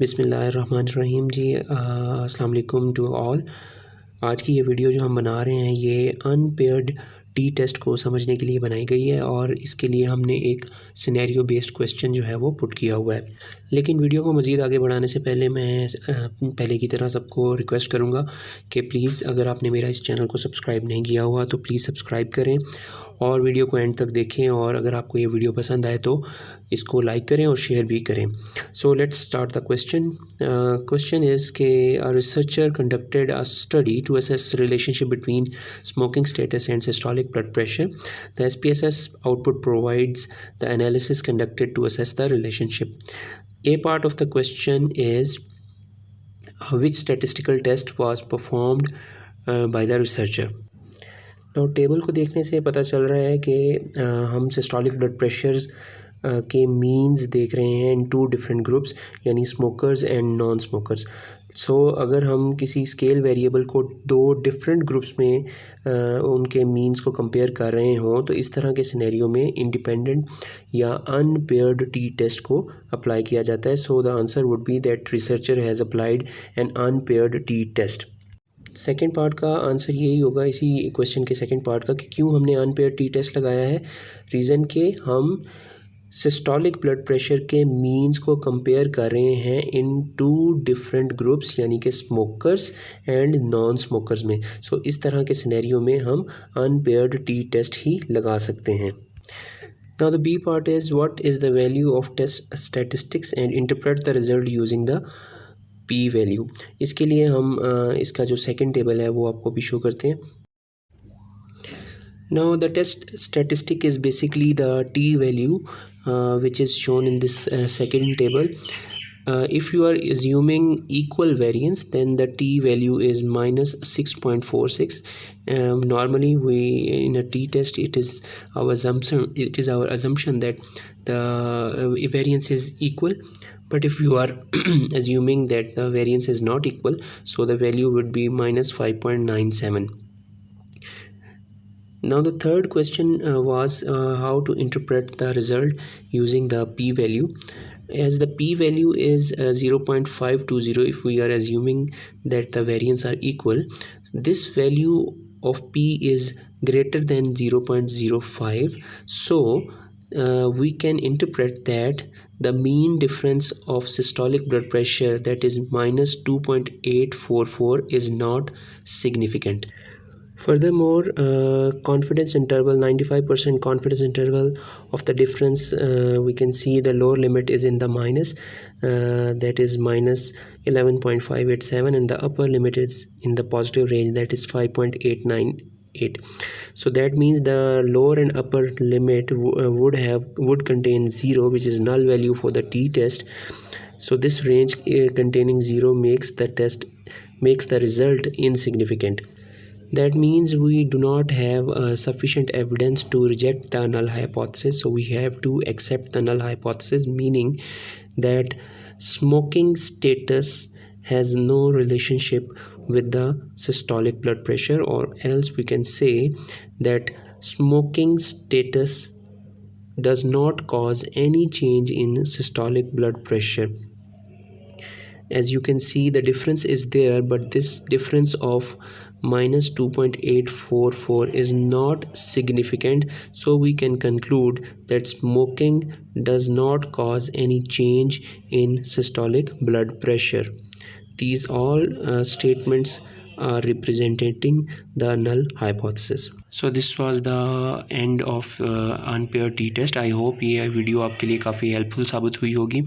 बिस्मिल्लाहिर्रहमानिर्रहीम जी। अस्सलाम वालेकुम टू ऑल। आज की ये वीडियो जो हम बना रहे हैं ये अनपेयर्ड टी टेस्ट को समझने के लिए बनाई गई है और इसके लिए हमने एक सिनेरियो बेस्ड क्वेश्चन जो है वो पुट किया हुआ है। लेकिन वीडियो को मज़ीद आगे बढ़ाने से पहले मैं पहले की तरह सबको रिक्वेस्ट करूँगा कि प्लीज़ अगर आपने मेरा इस चैनल को सब्सक्राइब नहीं किया हुआ तो प्लीज़ सब्सक्राइब करें और वीडियो को एंड तक देखें, और अगर आपको ये वीडियो पसंद आए तो इसको लाइक करें और शेयर भी करें। So let's start the question. Question is के a researcher conducted a study to assess relationship between smoking status and systolic blood pressure. The SPSS output provides the analysis conducted to assess the relationship. A part of the question is which statistical test was performed by the researcher. तो table को देखने से पता चल रहा है कि हम सिस्टोलिक ब्लड प्रेशर के मीन्स देख रहे हैं इन टू डिफरेंट ग्रुप्स, यानी स्मोकर्स एंड नॉन स्मोकर्स। सो अगर हम किसी स्केल वेरिएबल को दो डिफरेंट ग्रुप्स में उनके मीन्स को कंपेयर कर रहे हों तो इस तरह के सिनेरियो में इंडिपेंडेंट या अनपेयर्ड टी टेस्ट को अप्लाई किया जाता है। So the answer would be that researcher has applied an unpaired T test. Second part का आंसर यही होगा इसी क्वेश्चन के सेकेंड पार्ट का कि क्यों हमने अनपेयर्ड टी टेस्ट लगाया है। रीज़न के हम सिस्टोलिक ब्लड प्रेशर के मीन्स को कंपेयर कर रहे हैं इन टू डिफरेंट ग्रुप्स, यानी कि स्मोकर्स एंड नॉन स्मोकर्स में। सो इस तरह के सिनेरियो में हम अनपेयर्ड टी टेस्ट ही लगा सकते हैं। Now the B part is what is the value of test statistics and interpret the result using the P value। इसके लिए हम इसका जो सेकंड टेबल है वो आपको भी शो करते हैं। Now the test statistic is basically the T value which is shown in this second table. If you are assuming equal variance, then the T value is minus 6.46. Normally we in a T test it is our assumption that the variance is equal, but if you are assuming that the variance is not equal, so the value would be minus 5.97. Now the third question was how to interpret the result using the P value. As the P value is 0.520, if we are assuming that the variance are equal, this value of P is greater than 0.05. So we can interpret that the mean difference of systolic blood pressure, that is minus 2.844, is not significant. Furthermore, confidence interval, 95% confidence interval of the difference, we can see the lower limit is in the minus, that is minus 11.587, and the upper limit is in the positive range, that is 5.898. So that means the lower and upper limit would contain 0, which is null value for the t test. So this range containing 0 makes the result insignificant. That means we do not have sufficient evidence to reject the null hypothesis. So we have to accept the null hypothesis, meaning that smoking status has no relationship with the systolic blood pressure, or else we can say that smoking status does not cause any change in systolic blood pressure. As you can see, the difference is there, but this difference of minus 2.844 is not significant, so we can conclude that smoking does not cause any change in systolic blood pressure. These all statements are representing the null hypothesis. So this was the end of unpaired t test. I hope ये video आपके लिए काफ़ी helpful साबित हुई होगी।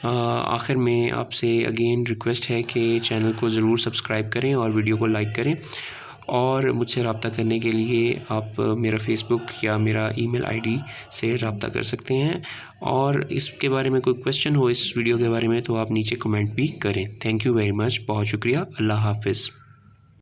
आखिर में आपसे अगेन रिक्वेस्ट है कि चैनल को ज़रूर सब्सक्राइब करें और वीडियो को लाइक करें, और मुझसे रब्ता करने के लिए आप मेरा फेसबुक या मेरा ईमेल आईडी से रब्ता कर सकते हैं, और इसके बारे में कोई क्वेश्चन हो इस वीडियो के बारे में तो आप नीचे कमेंट भी करें। थैंक यू वेरी मच, बहुत शुक्रिया। अल्लाह हाफिज़।